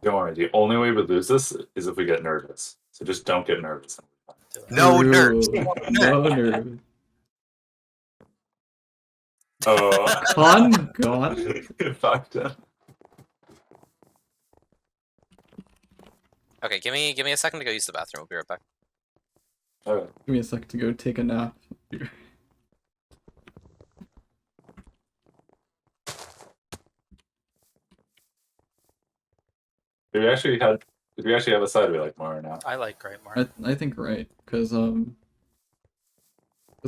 Don't worry, the only way we lose this is if we get nervous. So just don't get nervous. No nerves. No nerves. Oh. Con gone? Fucked up. Okay, give me a second to go use the bathroom. We'll be right back. Okay. Give me a sec to go take a nap. Did we actually have a side we like more now? I like right more. I think right, because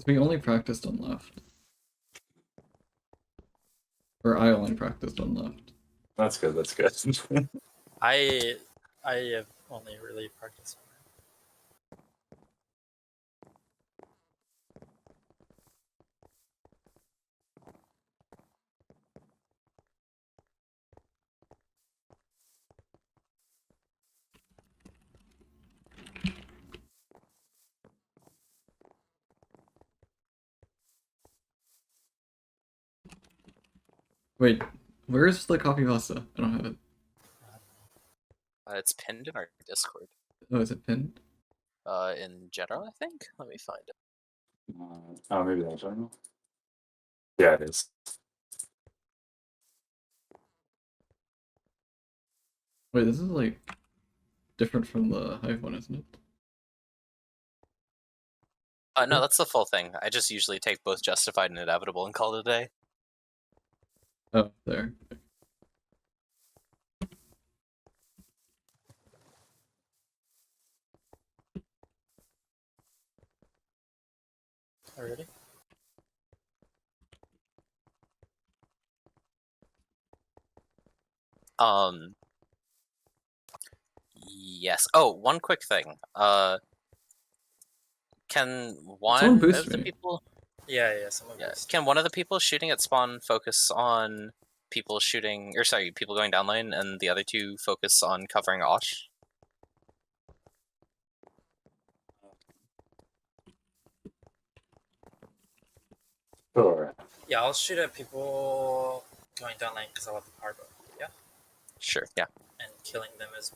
we only practiced on left. Or I only practiced on left. That's good, that's good. I have only really practiced on Wait, where's the copy pasta? I don't have it. It's pinned in our Discord. Oh, is it pinned? In general, I think. Let me find it. Oh, maybe that's right. Yeah, it is. Wait, this is like different from the Hive one, isn't it? No, that's the full thing. I just usually take both justified and inevitable and call it a day. Oh, there. already. Yes. Oh, one quick thing. Can one Someone of boost the me. people? Yeah, someone Yeah. boost. Can one of the people shooting at spawn focus on people shooting, or sorry, people going down lane, and the other two focus on covering Ausxh? Sure. Yeah, I'll shoot at people going down lane because I want the power bow. Yeah, Sure. Yeah. and killing them is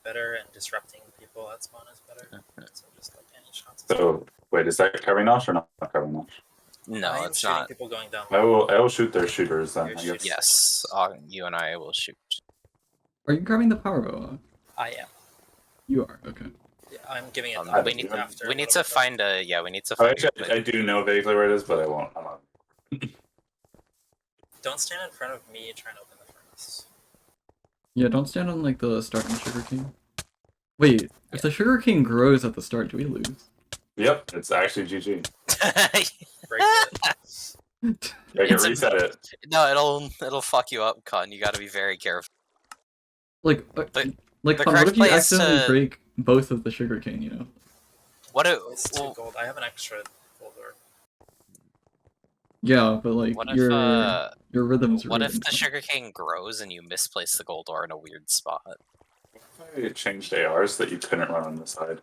better, and disrupting people at spawn is better. So just like any shots. So wait, is that covering Ausxh or not covering Ausxh? No, I am it's shooting not. people going down I lane. will shoot their shooters then, You're I shooting- guess. Yes. You and I will shoot. Are you grabbing the power bow? I am. You are, okay. Yeah, I'm giving it. I We don't need know. after we a need little to bit. find a we need to Oh, find. actually, I do know vaguely where it is, but I won't. I'm not. Don't stand in front of me trying to open the furnace. Yeah, don't stand on like the starting sugarcane. Wait, if the sugarcane grows at the start, do we lose? Yep, it's actually GG. Break it. I can reset it. No, it'll fuck you up, Con. You got to be very careful. Like, the Con, what correct if you play is accidentally to- break both of the sugarcane, you know? What it? It's 2 gold. I have an extra gold ore. Yeah, but like, What if your rhythm's what if ruined. the sugarcane grows and you misplace the gold ore in a weird spot? I changed ARs that you couldn't run on the side.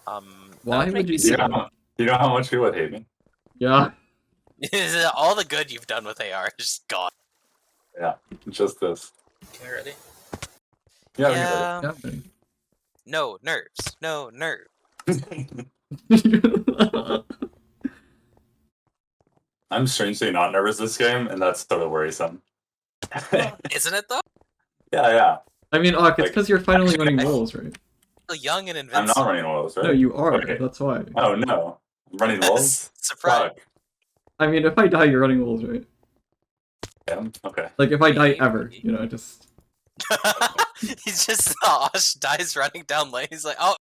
Why that would you be do You that? know, you know how much you would hate me? Yeah. All the good you've done with AR is just gone. Yeah, just this. Okay, ready? Yeah, Yeah. Yeah, okay. No nerves. No nerves. I'm strangely not nervous this game, and that's sort of worrisome. Isn't it though? Yeah. I mean, Ausxh, it's Like, because you're finally actually, running wolves, right? Still young and I'm invincible. not running wolves, right? No, you are. Okay. That's why. Oh no, I'm running wolves. Surprise. Fuck. I mean, if I die, you're running wolves, right? Yeah. Okay. Like, if I die ever, you know, just... He's just Ausxh dies running down lane. He's like, oh,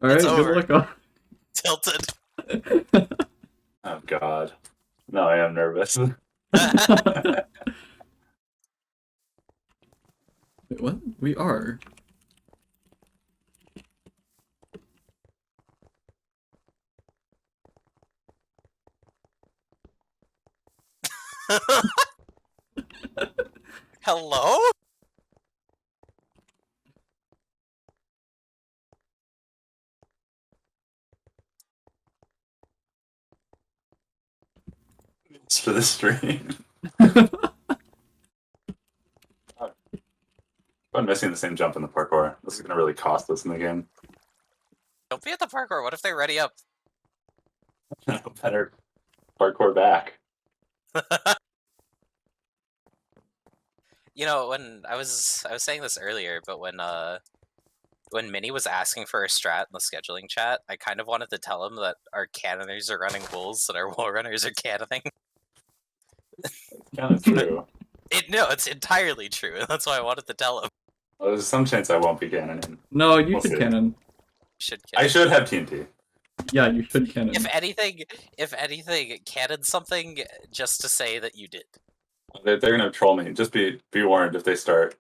Alright, It's good over. luck, Ausxh. tilted. Oh god. No, I am nervous. Wait, what? We are. Hello? It's for the stream. I'm missing the same jump in the parkour. This is gonna really cost us in the game. Don't be at the parkour. What if they ready up? Better parkour back. You know, when I was saying this earlier, but when Minnie was asking for a strat in the scheduling chat, I kind of wanted to tell him that our cannoners are running wolves and our wall runners are cannoning. Kind of true. No, it's entirely true, and that's why I wanted to tell him. Well, there's some chance I won't be cannoning. No, you We'll should see. cannon. Should I should have TNT. Yeah, you should cannon. If anything, cannon something just to say that you did. They're gonna troll me. Just be warned if they start.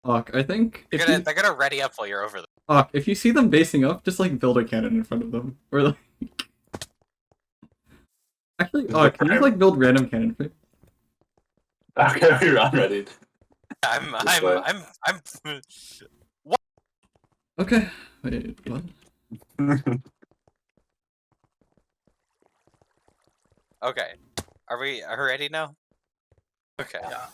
Hawk, I think if They're you, gonna ready up while you're over there. Hawk, if you see them basing up, just like build a cannon in front of them, or like. Actually, Hawk, can you just like build random cannon? For... Okay, we're on ready. I'm Okay. Wait, what? okay. Are we ready now? Okay. Yeah.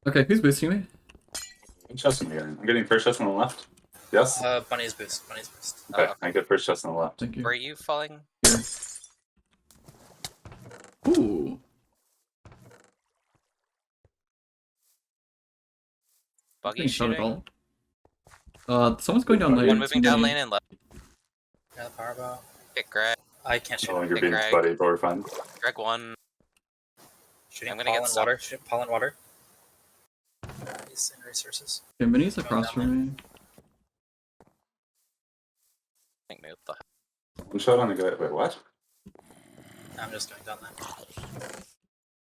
Okay, who's boosting me? Chest in here. I'm getting first chest on the left. Yes. Bunnies boost. Bunnies boost. Okay, okay. I get first chest on the left. Thank you. Were you falling? Here. Ooh. Buggy Getting shot at shooting? all. Someone's going down lane. One moving down Somebody- lane and left. Yeah, the power bow. Hit Greg. I can't shoot. Oh, him. you're being Greg. buddy, but we're fine. Greg one. Shooting I'm gonna Paul get in water. Shooting Paul in water. He's in resources. Okay, Minnie's Going across down from me. Think me what the heck. One shot on the guy. Wait, what? I'm just going down there.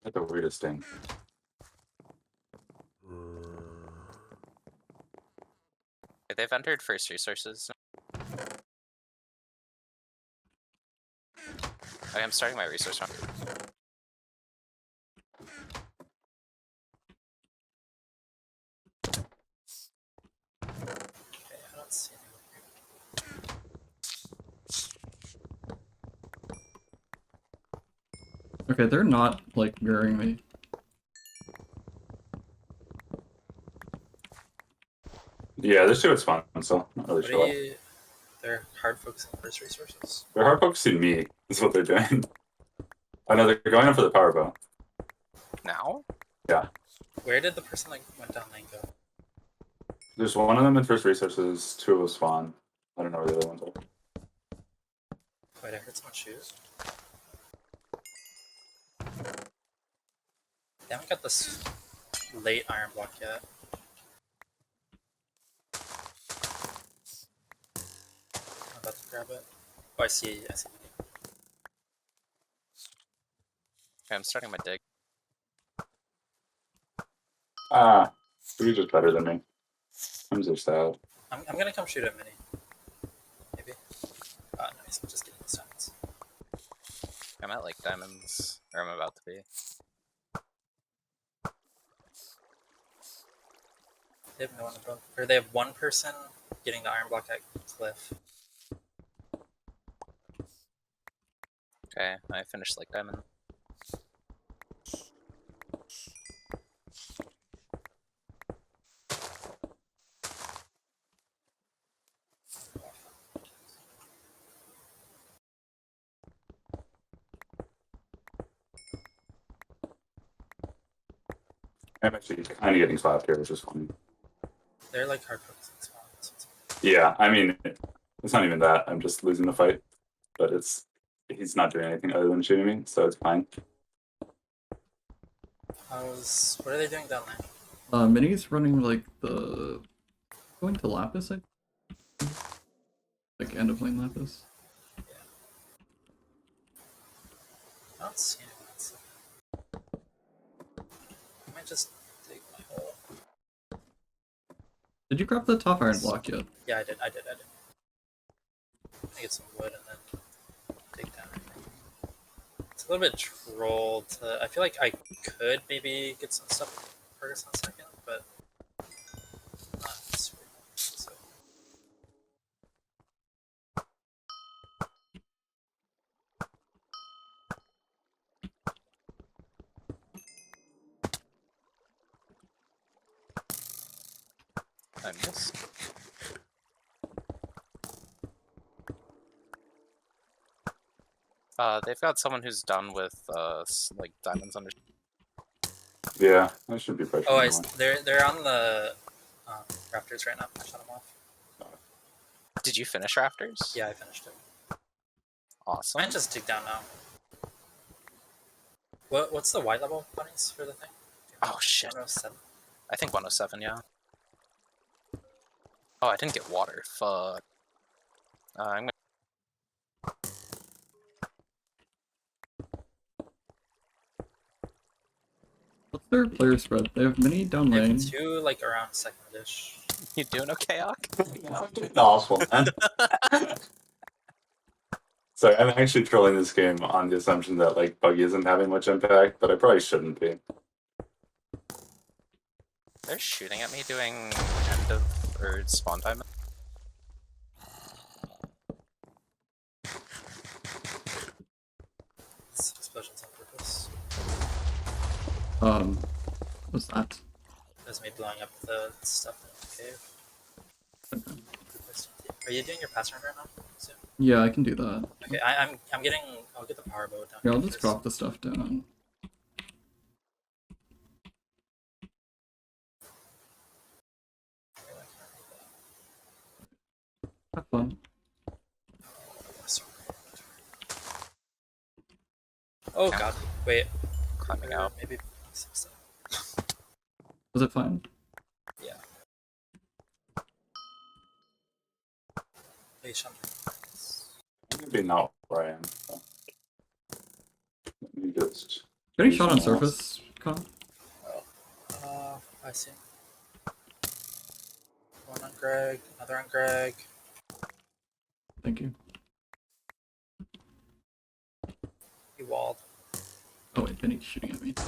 That's the weirdest thing. They've entered first resources. Okay, I'm starting my resource round. Okay, I don't see anyone. Okay, they're not like mirroring me. Yeah, this shit was fun, so not really What sure. are you? They're hard focusing first resources. They're hard focusing me. Is what they're doing. I know they're going in for the power bow. Now? Where did the person that went down lane go? There's one of them in first resources. Two of them spawn. I don't know where the other ones are. Wait, I heard someone shoot. They haven't got this late iron block yet. I'm about to grab it. Oh, I see. Okay, I'm starting my dig. Ah, you're just better than me. I'm so sad. I'm gonna come shoot at Mini. Maybe. Ah, nice. I'm just getting the silence. I'm at like diamonds, or I'm about to be. They have no one above. Or they have one person getting the iron block at cliff. Okay, I finished like diamond. I'm actually kind of getting slapped here, which is funny. They're like hard focusing spawns. Yeah, I mean, it's not even that. I'm just losing the fight, but he's not doing anything other than shooting me, so it's fine. What are they doing down there? Minnie's running like the going to Lapis, I think. Like end of lane Lapis. I don't see anyone else. I might just dig my hole. Did you grab the top iron block yet? Yeah, I did. I get some wood and then dig down. It's a little bit troll to. I feel like I could maybe get some stuff progress in a second, but not super much. So. I missed. They've got someone who's done with like diamonds under. Yeah, I should be pressuring. Oh, anyway. they're on the rafters right now. I shut them off. Did you finish rafters? Yeah, I finished it. Awesome. I might just dig down now. What's the white level bunnies for the thing? Oh shit. 107. I think 107. Yeah. Oh, I didn't get water. Fuck. I'm gonna. What's their player spread? They have many down They lane. have two like around second-ish. You doing okay, Ak? I'm doing awful, man. So I'm actually trolling this game on the assumption that like Buggy isn't having much impact, but I probably shouldn't be. They're shooting at me doing end of or spawn time. It's explosions on purpose. What's that? That's me blowing up the stuff in the cave. Okay. Are you doing your pass round right now? Soon? Yeah, I can do that. Okay, I'm getting. I'll get the power boat down. Here, I'll here just first. drop the stuff down. Have fun. Oh god, wait. Climbing out. Maybe 6. Was it fine? Yeah. Hey, Sean. Maybe not where I am. So. Let me just. Getting shot on surface, Con? I see. One on Greg, another on Greg. Thank you. He walled. Oh wait, Benny's shooting at me too.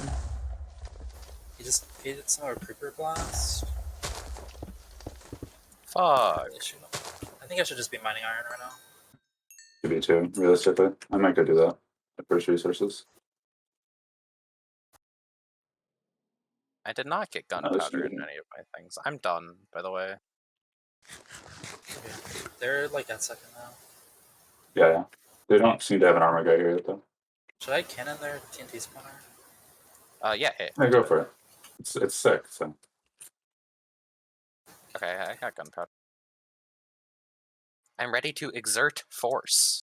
He just did some of a creeper blast. Fuck. Really shoot him. I think I should just be mining iron right now. Could be too, realistically. I might go do that. At first resources. I did not get that's gunpowder in shooting. any of my things. I'm done, by the way. Okay. They're like at second now. Yeah. They don't seem to have an armor guy here yet, though. Should I cannon their TNT spawner? Yeah, hey. Yeah, go for it. It's sick, so. Okay, I got gunpowder. I'm ready to exert force.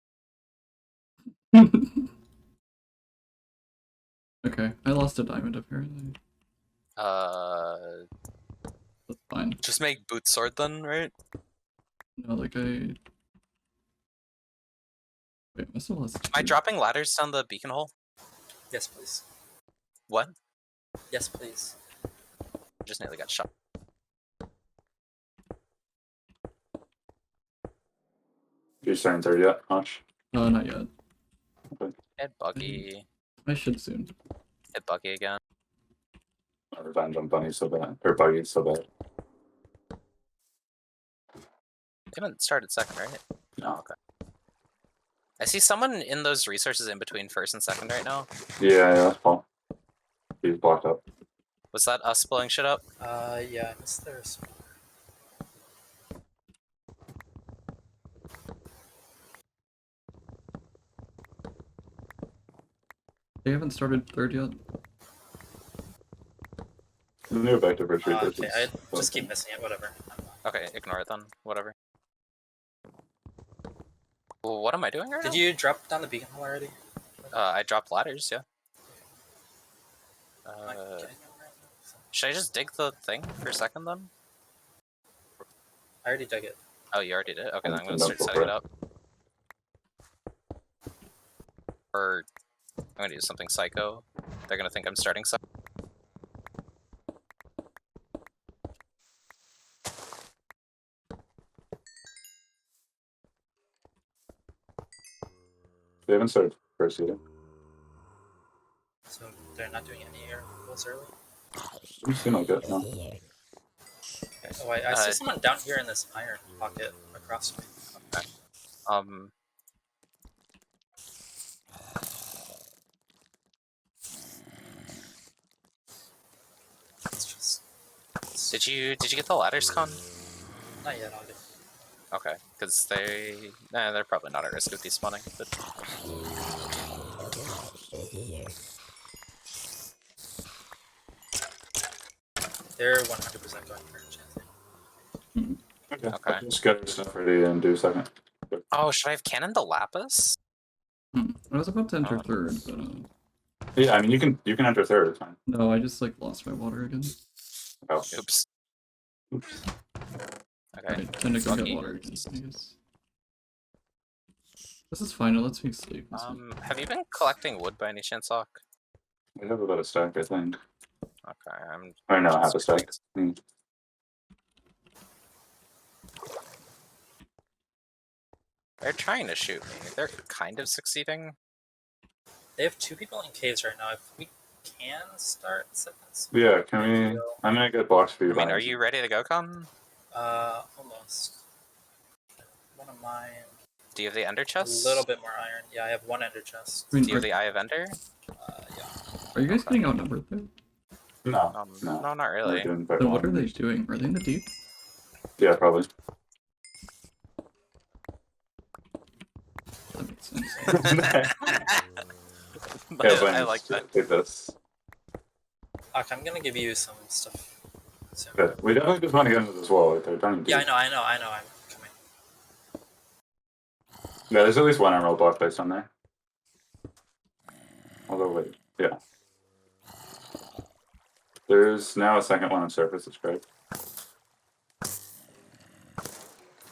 Okay, I lost a diamond apparently. That's fine. Just make boot sword then, right? No, like I... Wait, I still lost Am I two. dropping ladders down the beacon hole? Yes, please. What? Yes, please. Just nearly got shot. You're starting third yet, Ausxh? Not yet. Hit buggy. I should soon. Hit buggy again. My revenge on Bunny so bad. Or Buggy so bad. They haven't started second, right? No. Okay. I see someone in those resources in between first and second right now. Yeah, that's Paul. He's blocked up. Was that us blowing shit up? Yeah, I missed their spawner. They haven't started third yet. The new objective retreat. Okay, I just keep missing it, whatever. Okay, ignore it then. Whatever. Well, what am I doing right Did now? you drop down the beacon hole already? I dropped ladders, yeah. Am I getting it right? Should I just dig the thing for a second then? I already dug it. Oh, you already did? Okay, then I'm gonna That's start no setting it threat. up. Or I'm gonna do something psycho. They're gonna think I'm starting something. They haven't started first either. So they're not doing any air goals early? You seem like it, no? Oh, I see someone down here in this iron pocket across me. Okay. It's just... Did you get the ladders, Con? Not yet, I'll get. Okay, because they're probably not at risk of despawning. But They're 100% going for enchanting. Okay. Okay. Just get our stuff ready and do second. oh, should I have cannon the lapis? I was about to enter Oh. third, but Yeah, I mean you can enter third. It's fine. no, I just like lost my water again. Oh. Oops. Oops. Okay. I tend to go Lucky. get water again, I guess. This is fine, it lets me sleep. That's fine. Have you been collecting wood by any chance, Ausxh? I have about a stack, I think. Okay, I'm. I know I have a stack. They're trying to shoot me. They're kind of succeeding. They have 2 people in caves right now. If we can start seconds. Yeah, can we? I'm gonna get blocks for you. I mean, guys. are you ready to go, Con? Almost. One of mine. Do you have the ender A chest? little bit more iron. Yeah, I have 1 ender chest. I mean, Do you have the Eye of Ender? Yeah. are you guys getting outnumbered there? No, no, No, not we're really. doing quite Then well. what are they doing? Are they in the deep? Yeah, probably. That makes sense. But Yeah, I Bunnies, like that. Take this. Okay, I'm gonna give you some stuff soon. Good. We definitely just want to get into this wall. Like they're trying to do. Yeah, I know. I'm coming. Yeah, there's at least 1 emerald block placed on there. Although wait, yeah. There's now a second one on surface. It's great.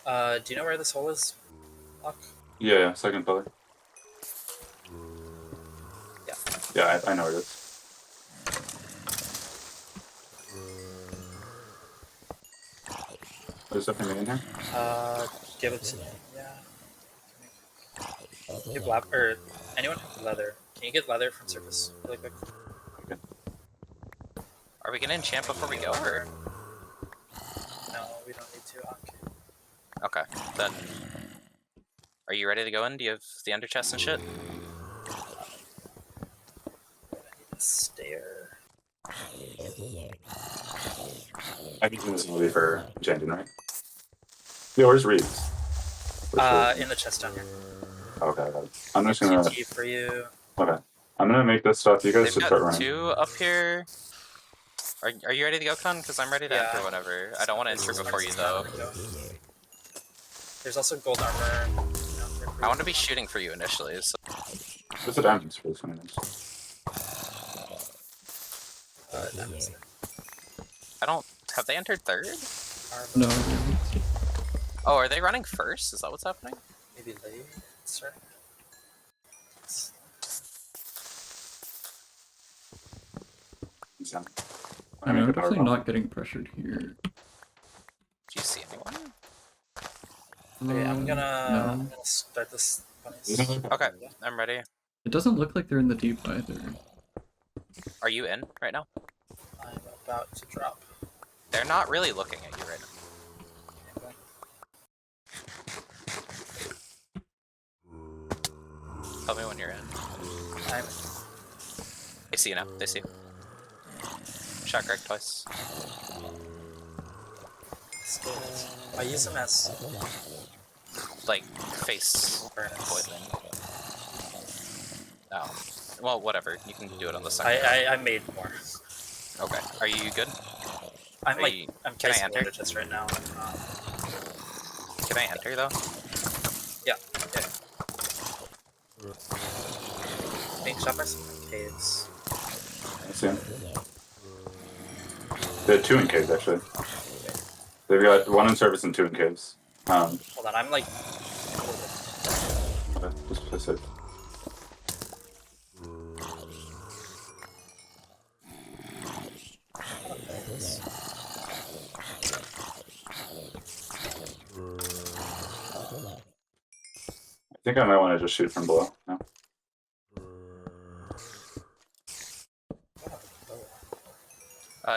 Do you know where this hole is, Locke? Yeah, second pillar. Yeah. Yeah, I know where it is. There's something in here. Give it to me. Yeah. Give or anyone have leather? Can you get leather from surface really quick? Are we gonna enchant before we go, or? No, we don't need to. Okay, then. Are you ready to go in? Do you have the ender chest and shit? I need a stair. I can do this movie for enchanting, right? Yeah, where's Reeves? In the chest down here. Okay, I got it. I'm just gonna. TNT for you. Okay, I'm gonna make this stuff. You guys They've should start got running. 2 up here. Are you ready to go, Con? Because I'm ready to Yeah. enter whenever. I don't want to enter before you, though. There's also gold armor. I want to be shooting for you initially, so... What's the diamonds for this one? Diamonds. I don't... Have they entered third? No. Oh, are they running first? Is that what's happening? Maybe late. Start. Yeah. I mean, I'm definitely not getting pressured here. Do you see anyone? Okay, I'm No. gonna start this. Bunnies. Okay, I'm ready. It doesn't look like they're in the deep either. Are you in right now? I'm about to drop. They're not really looking at you right now. Okay. Tell me when you're in. I'm They see you now. They see you. Shot Greg twice. still. I use them as Like, face furnace. poisoning. Oh. Well, whatever. You can do it on the second. I made more. Okay. Are you good? I'm Are like you- I'm can I placing enter? water chest right now. Can I enter, though? Yeah. Being shot by some caves. I see him. There are 2 in caves actually. They've got 1 in surface and 2 in caves. Hold on, I'm like. Okay, just play safe. I think I might want to just shoot from below. No?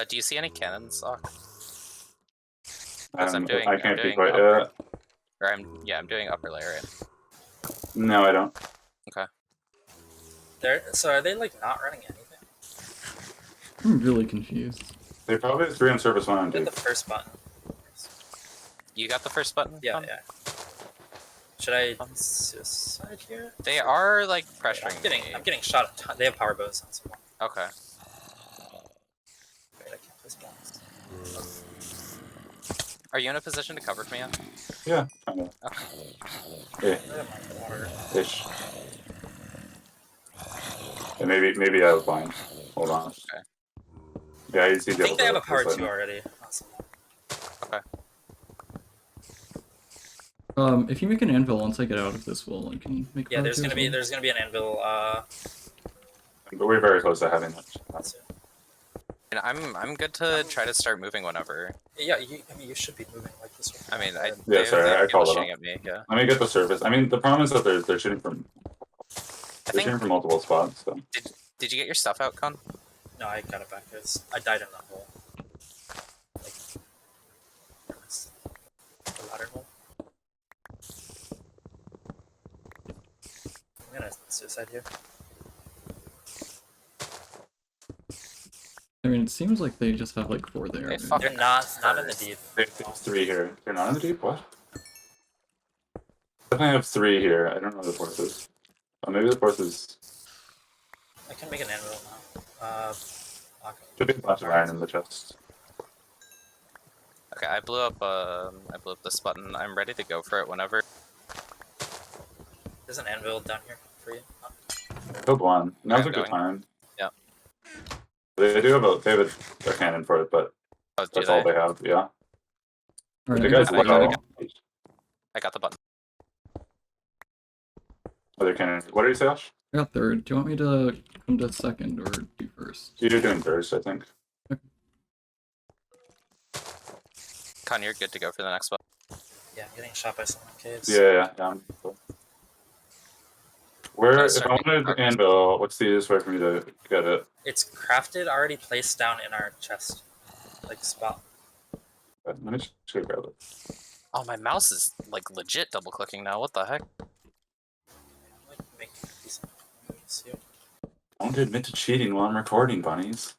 Do you see any cannons, Ausxh? Because I'm I doing can't be doing quite. upper, or I'm doing upper layer. Right? No, I don't. So are they like not running anything? I'm really confused. They probably have 3 on surface, 1 on Hit deep. the first button. You got the first button? Yeah, Con? yeah. Should I suicide here? They are like I'm pressuring me. getting shot a ton. They have power bows on someone. Okay. Wait, I can't place bombs. Are you in a position to cover for me yet? Yeah, kind of. Okay. Yeah, I have my water. ish. Yeah, maybe I was blind. Hold on. Okay. Yeah, he's I think they have a power right 2 now. already on someone. Okay. If you make an anvil once I get out of this wall, I can make. Yeah, power there's two gonna as be well. an anvil. But we're very close to having it. Let's see. And I'm good to try to start moving whenever. Yeah, I mean, you should be moving like this. I mean, I Yeah, sorry, I people called it shooting out. at me. Yeah. Let me get the surface. I mean, the problem is that they're shooting from shooting from multiple spots. So Did you get your stuff out, Con? No, I got it back because I died in that hole. Like, the ladder hole. I'm gonna suicide here. I mean, it seems like they just have like 4 there. They right? fuck- They're not in the deep. there's 3 here. They're not in the deep. What? I definitely have 3 here. I don't know the fourth is. Oh, maybe the fourth is. I can make an anvil now. Okay. Should be a bunch of iron in the chest. Okay, I blew up this button. I'm ready to go for it whenever. There's an anvil down here for you. Oh. Killed one. Now's I'm a good going. time. Yeah. They have a cannon for it, but Oh, do that's all they? they have. Yeah. Alright, The I guys got got- low. I got the button. Other cannon. What did you say, Ash? I got 3rd. Do you want me to come to 2nd or do 1st? You're doing first, I think. Con, you're good to go for the next one. Yeah, I'm getting shot by someone in caves. Yeah. I'm cool. Where, Yeah, if I certainly. wanted anvil, what's the easiest way for me to get it? It's crafted, already placed down in our chest, like spot. Let me just go grab it. Oh, my mouse is like legit double clicking now. What the heck? I'm like making a decent moves here. Don't admit to cheating while I'm recording, bunnies.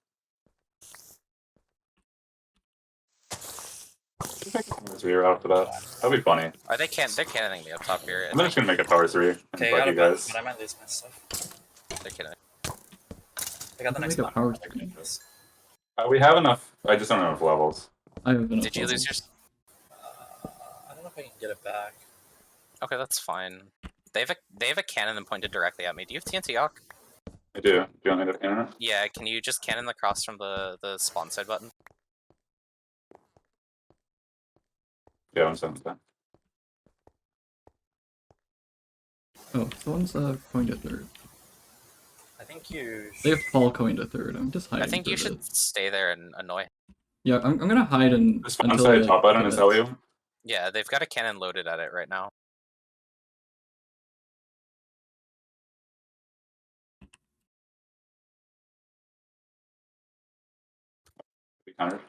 Zero after that. That'd be funny. Are they they're cannoning me up top here. I'm just gonna make a power 3 and Okay, I bug got you a button, guys. but I might lose my stuff. They're cannoning. I got the I next can make a button. power 3. We have enough. I just don't have enough levels. I have enough. Did you lose levels. your? I don't know if I can get it back. Okay, that's fine. They have a cannon pointed directly at me. Do you have TNT Hawk? I do. Do you want me to cannon it? Yeah. Can you just cannon the cross from the spawn side button? Yeah, I'm saying that. Oh, someone's coined a 3rd. I think you. They have Paul coined a 3rd. I'm just hiding. I think for you a should bit. stay there and annoy. Yeah, I'm gonna hide and The spawn until side I, top button get is that. Elio. Yeah, they've got a cannon loaded at it right now. Be countered.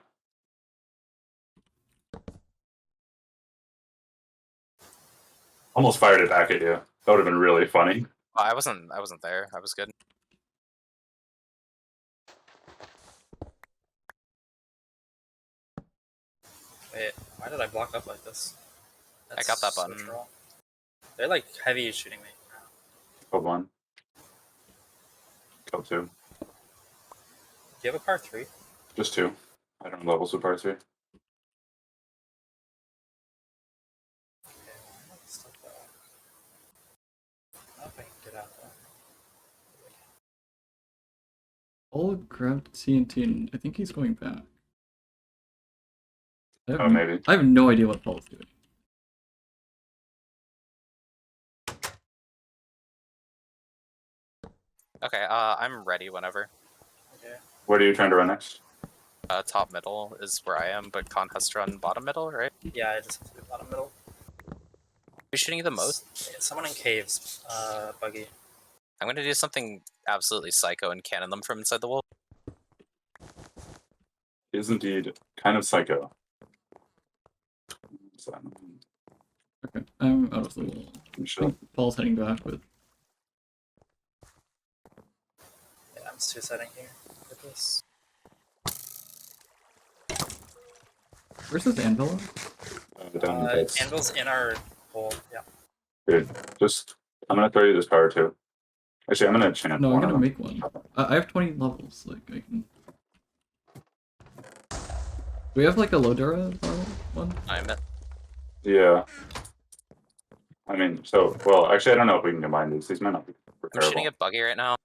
Almost fired it back at you. That would have been really funny. Oh, I wasn't there. I was good. Wait, why did I block up like this? I got that so button. troll. They're like heavy shooting me. Killed 1. Killed 2. Do you have a par 3? Just 2. I don't know levels with power 3. Okay, well, I'm not stuck there. I don't know if I can get out there. Paul grabbed TNT and I think he's going back. Oh, maybe. I have no idea what Paul's doing. Okay. I'm ready whenever. Okay. What are you trying to run next? Top middle is where I am, but Con has to run bottom middle, right? Yeah, I just have to do bottom middle. Who's shooting you the most? Yeah, someone in caves. Buggy. I'm gonna do something absolutely psycho and cannon them from inside the wall. Is indeed kind of psycho. Okay, I'm out of the wall. I'm I sure. think Paul's heading back with. Yeah, I'm suiciding here with this. Where's this anvil? it down in bits. Candles in our hole. Yeah. Dude, just I'm gonna throw you this power too. Actually, I'm gonna chant No, I'm one gonna of them. make one. I have 20 levels. Like I can. Do we have like a Lodera one? I'm at Yeah. I mean, so well. Actually, I don't know if we can combine these. These might not be I'm shooting repairable. at Buggy right now.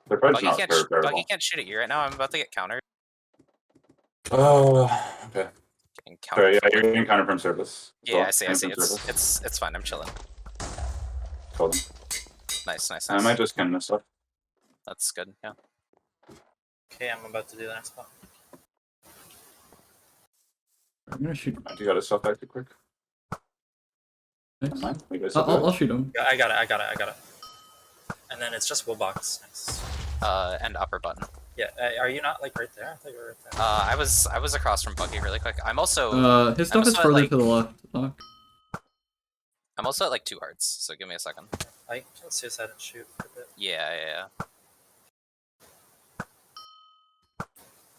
They're probably Buggy not can't, repairable. Buggy can't shoot at you right now. I'm about to get countered. Oh, okay. Getting Sorry, countered. yeah, you're getting counter from service. as Yeah, well. I see. Counter from service. It's fine. I'm chilling. Told him. Nice. I might just skin this stuff. That's good. Yeah. Okay, I'm about to do the next one. I'm gonna shoot. You got his stuff back too quick. Nice. Mine? You guys I'll shoot him. Yeah, I got it. And then it's just Woolbox. Nice. And upper button. Yeah, are you not like right there? I thought you were right there. I was across from Buggy really quick. I'm also His stuff I'm is also at, further like- to the left. Doc. I'm also at like 2 hearts. So give me a second. I can suicide and shoot for a bit. Yeah.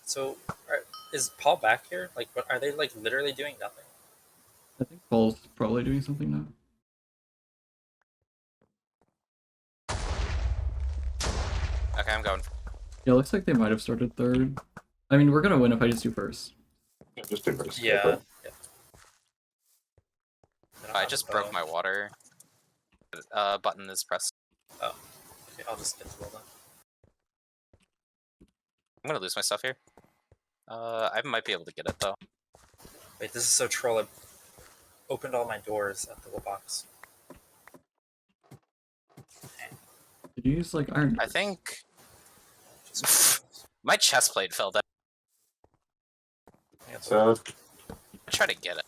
So, is Paul back here? Like, what are they like? Literally doing nothing. I think Paul's probably doing something now. Okay, I'm going. Yeah, looks like they might have started third. I mean, we're gonna win if I just do first. Yeah, just do first. Yeah. Go for it. I just broke my water. Button is pressed. Okay, I'll just get the wall then. I'm gonna lose my stuff here. I might be able to get it though. Wait, this is so troll. I opened all my doors at the Woolbox. Did you use like iron? I think my chest plate fell down. So I try to get it.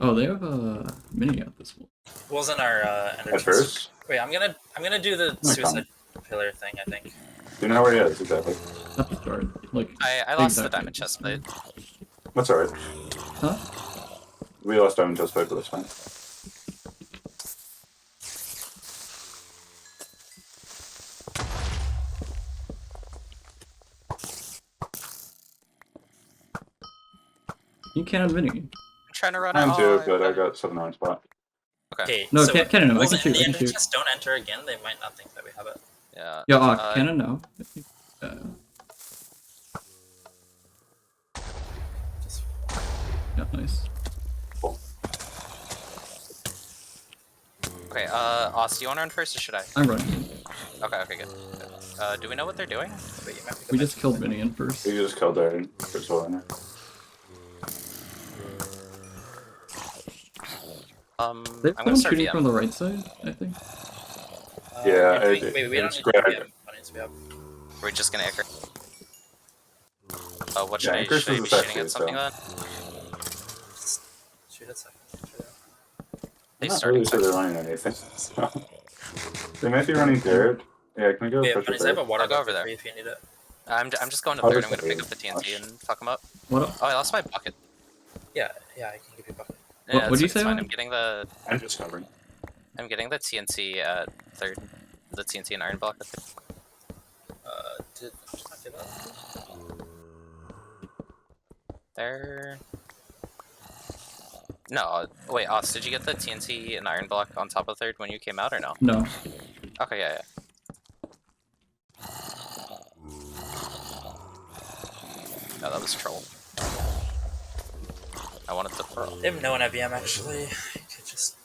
Oh, they have a mini at this one. Wasn't our energy? at first, Wait, I'm gonna do the my suicide pillar thing. I think. do you know where he is exactly? At the start, like. I lost the exactly. diamond chest plate. That's alright. Huh? We lost diamond just plate, but that's fine. You can't mini. I'm trying to run I'm out. too, but I got 7 round spot. Okay. No, so cannon him. I wolves can in shoot. the I can energy shoot. chest don't enter again. They might not think that we have it. Yeah. Yeah, cannon no. Just Yeah, nice. Cool. Okay. Ausx, do you want to run first or should I? I'm running. Okay, good. Do we know what they're doing? wait, you might be We just killed Minion first. You just killed there and first of all in there. They have I'm gonna someone start shooting VM. from the right side, I think. Yeah, wait, it- we don't it's need great. to VM bunnies. We have. We're just gonna anchor. What Yeah, should I Icarus be is shooting effective, at something so- then? Shoot at second. They I'm not starting really sure they're running anything. So. They might be running third. Yeah, can we go Yeah, push bunnies. it I have a third? water I'll go over bucket there. for you if you need it. I'm just going to I'll third. I'm just gonna pick wait. up the TNT and fuck them up. What up? Oh, I lost my bucket. Yeah, I can give you a bucket. Yeah, what'd you it's say, fine. Owen? I'm just covering. I'm getting the TNT at third. The TNT and iron block at third. Did I just not give up? There. No, wait, Ausx, did you get the TNT and iron block on top of third when you came out or no? No. Okay, yeah. No, that was troll. I wanted to throw. They have no one at VM actually. You could just.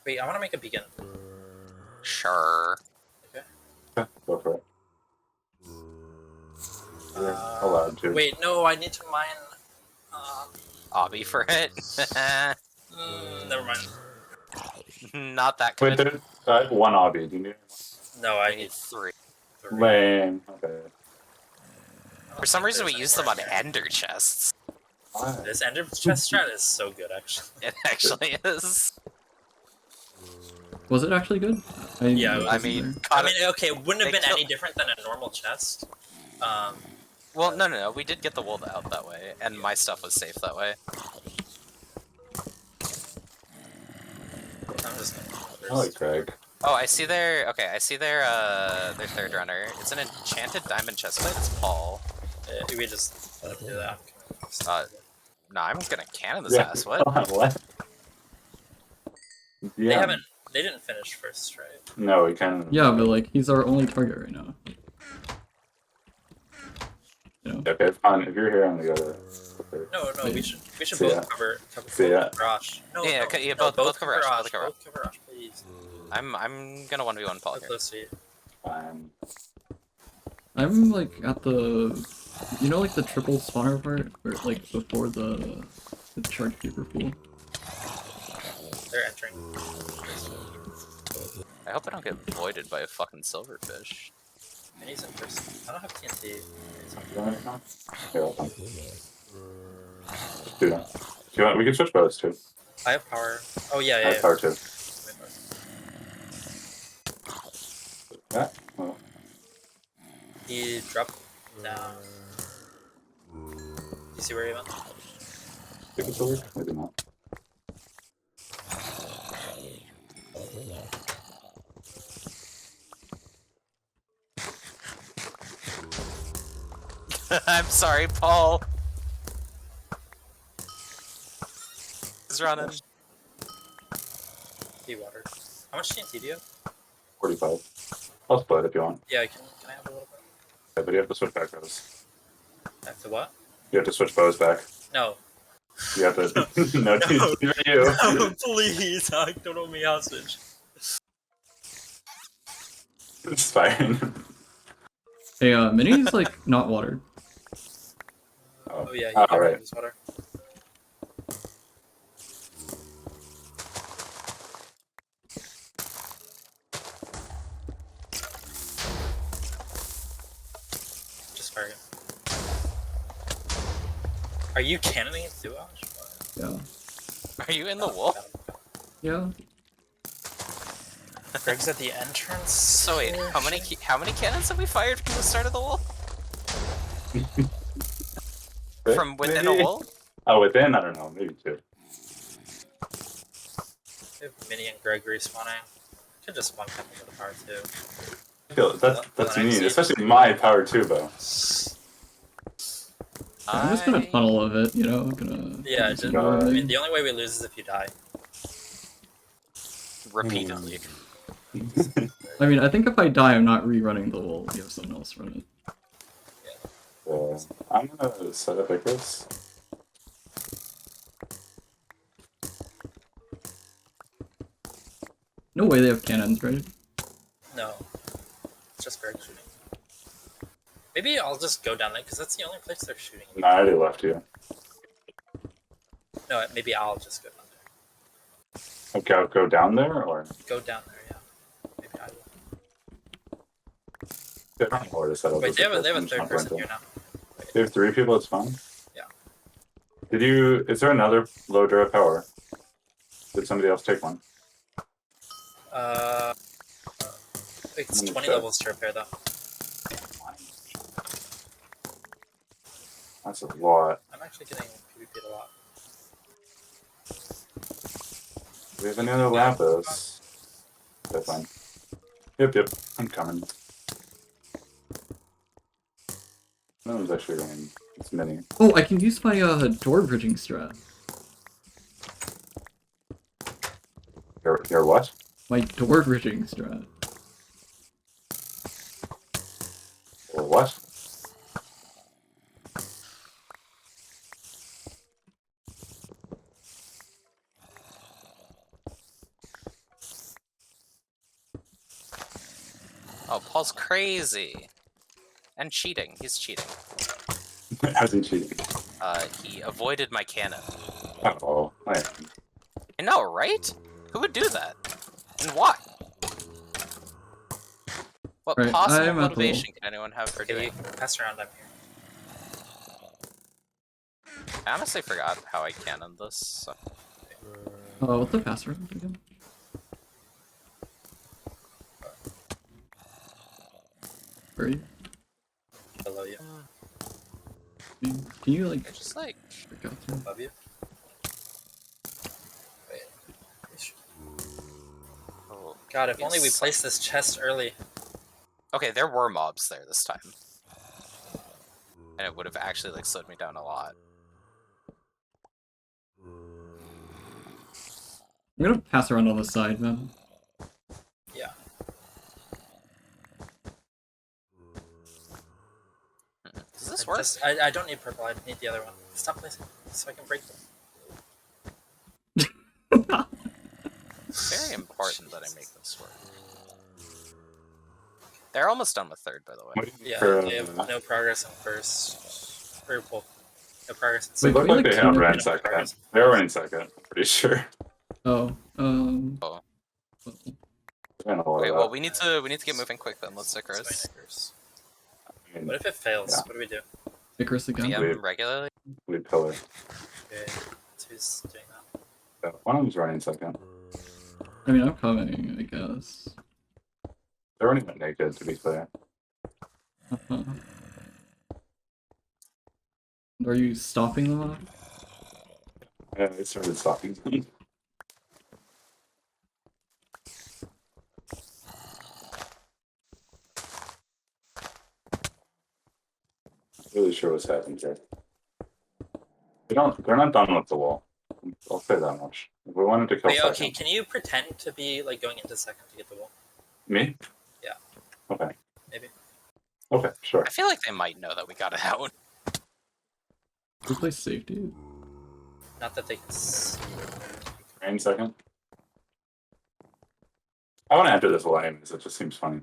Wait, I want to make a beacon. Sure. Yeah, go for it. You're allowed to. Wait, no, I need to mine. Obby for it. Never mind. Not that Wait, good. I have one obby. Do you need No, I We need need 3. three. lame? Okay. For some reason, we used them on ender chests. Why? This ender chest strat is so good, actually. It actually is. Was it actually good? Yeah, wasn't I mean, there. I mean, okay, it wouldn't have They been any kill- different than a normal chest. Well, no. We did get the wool out that way, and my stuff was safe that way. I'm just I like Greg. Oh, I see their. Okay, I see their third runner. It's an enchanted diamond chestplate. It's Paul. we just let him do that. Nah, I'm gonna cannon this ass. What? What? They Yeah. haven't. They didn't finish first, right? No, we can. Yeah, but like he's our only target right now. You know? Okay, fine. If you're here, I'm gonna go to. No, we Wait. should See both ya. cover See ya. Rosh. No, Yeah, no, okay, yeah, no, both cover Rosh, Rosh. both cover Rosh. Both cover Rosh, please. I'm gonna 1v1 Paul So here. close to you. Fine. I'm like at the, you know, like the triple spawner part, or like before the charge keeper pool. They're entering. I hope I don't get voided by a fucking silverfish. Minis in first. I don't have TNT. You want it now? Here, I'll come. Do that. If you want, we can switch bows too. I have power. Oh yeah, I yeah. have power too. Yeah. Well, He dropped down. You see where he went? think it's over. Maybe not. I'm sorry, Paul. He's running. He watered. How much TNT do you have? 45. I'll split if you want. Yeah, can I have a little bit? Yeah, but you have to switch back bows. After what? You have to switch bows back. No. You have to. No, TNT for you. No, please, don't hold me hostage. It's fine. Hey, Mini's like not watered. Oh yeah, Oh, you can right. use water. Just fire it. Are you cannoning it through Ausxh? Yeah. Are you in the wool? Yeah. Greg's at the entrance. So wait, how many cannons have we fired from the start of the wool? From within a Maybe- wool? Oh, within? I don't know. Maybe two. We have Minnie and Greg respawning. Could just one couple with the power too. I feel that's Well, mean, actually- especially my power two bow. I'm just gonna tunnel of it, you know. I'm gonna. Yeah, do some just, God. I mean, the only way we lose is if you die. Repeatedly. I mean, I think if I die, I'm not rerunning the wall. You have someone else run it. So I'm gonna set up Icarus. No way they have cannons, right? No. It's just Greg shooting. Maybe I'll just go down there, because that's the only place they're shooting. No, I already left you. No, maybe I'll just go down there. Okay, I'll go down there, or Go down there, yeah. Maybe I will. or to set up. Wait, this they have a Icarus, third I'm person just here not now. They have three people, it's fine? Yeah. Did you, is there another low draw power? Did somebody else take one? It's Let me 20 check. levels to repair, though. That's a lot. I'm actually getting PvP'd a lot. Do we have any other Lapis? That's fine. Yep, I'm coming. No one's actually running. It's mini. Oh, I can use my door bridging strat. Your what? My door bridging strat. Or what? Oh, Paul's crazy. And cheating. He's cheating. How's he cheating? He avoided my cannon. Oh, I I know, right? Who would do that? And why? What Right, possible I'm at the motivation can anyone have for Okay, doing? you can pass around, I'm here. I honestly forgot how I cannoned this. So. What's the password again? Where are you? Below you. Can you like You're just like, check out there? Above you. Wait. oh. God, if only we Yes. placed this chest early. Okay, there were mobs there this time. And it would have actually like slowed me down a lot. I'm gonna pass around on the side, man. Yeah. Does this work? I don't need purple. I need the other one. Stop placing so I can break them. Very important that I make this work. They're almost done with third, by the way. What do you Yeah, for, they have no progress in first. Or, well, no progress in They second. Wait, look can we, like they like, have queue ran up? second. They were running second, I'm pretty sure. Oh, Oh. Ran a lot Okay, of well that. we need to get moving quick then. Let's Swing Icarus. Icarus. I mean, What if it fails? Yeah. What do we do? Icarus again. Yeah. VM regularly. lead pillar. Okay, who's doing that? Yeah, one of them's running second. I mean, I'm coming, I guess. They're running it naked, to be clear. Uh-huh. Are you stopping them off? Yeah, they started stopping them. Really sure what's happening here. They're not done with the wall. I'll say that much. If we wanted to kill Wait, second. okay, can you pretend to be like going into second to get the wall? Me? Yeah. Okay. Maybe. Okay, sure. I feel like they might know that we got it out. We play safety. Not that they can see. Rain second. I want to enter this wall anyways, it just seems funny.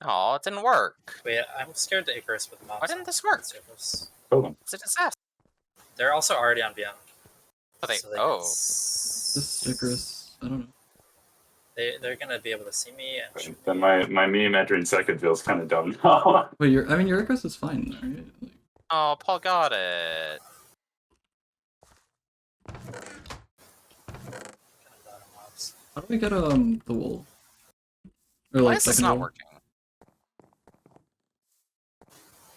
Oh, it didn't work. Wait, I'm scared to Icarus with mobs. Why didn't this work? Surface. Kill them. It's a disaster. They're also already on VM. Oh, they, so they oh. This Icarus, I don't know. They're gonna be able to see me and shoot Then me. my meme entering second feels kind of dumb now. Wait, your Icarus is fine, right? Like, Oh, Paul got it. Kind of bad on mobs. how do we get the wool? Or Why like is this second not wool? working?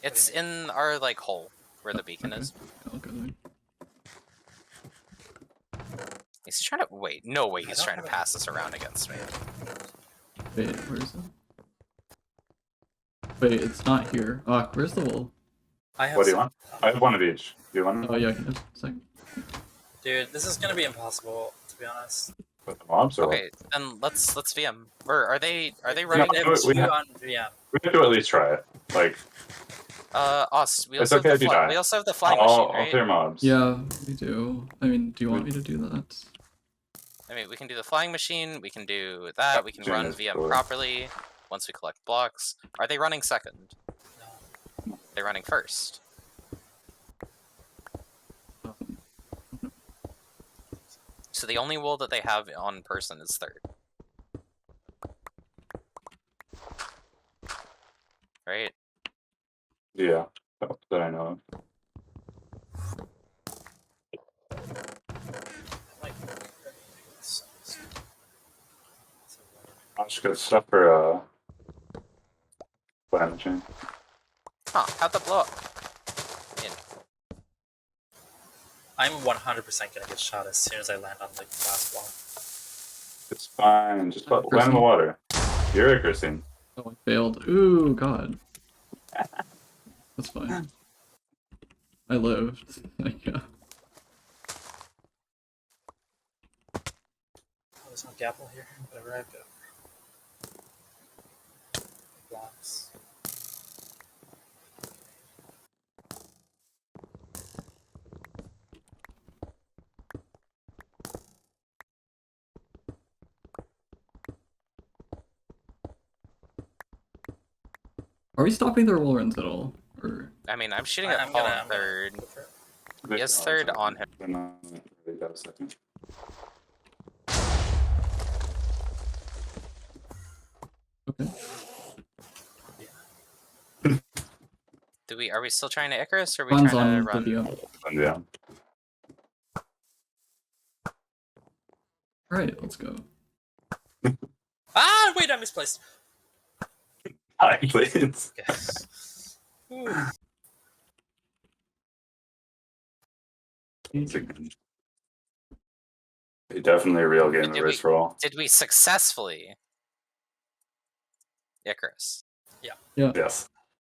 It's in our like hole where the beacon Okay. is. I'll go there. Is he trying to wait? No way, I he's don't trying to have pass this around against me. Wait, where is it? Wait, it's not here. Oh, where's the wool? I have What do you some- want? I have one of each. Do you want Oh yeah, I can just second. Dude, this is gonna be impossible, to be honest. with the mobs or Okay, then let's VM. Or are they They running? No, have we two have- on VM. we have to at least try it. Like, Ausxh, we It's also okay have if the you die. we also have the flying I'll machine, right? clear mobs. Yeah, we do. I mean, do you want me to do that? I mean, we can do the flying machine. We can do that. We can Jim run is VM cool. properly once we collect blocks. Are they running second? No. They're running first. So the only wool that they have on person is third. Right? Yeah, that I know of. Like, Ausxh got stuff for flying machine. Huh, how'd that blow up? In. I'm 100% gonna get shot as soon as I land on the last wall. It's fine. Just land in the water. You're Icarusing. Oh, I failed. Ooh, God. That's fine. I lived. Yeah. Oh, there's no gapple here. Whatever I've got. Blocks. Are we stopping their wool runs at all? Or I mean, I'm shooting I'm at Paul gonna- in I'm gonna third. go for it. He has third on him. They're not really got a second. okay. Are we still trying to Icarus, or are we Runs trying to on run? the VM. Yeah. Alright, let's go. Ah, wait, I misplaced. Hi, please. Okay. Ooh. Definitely a real game of Did risk roll. Did we successfully Icarus? Yes.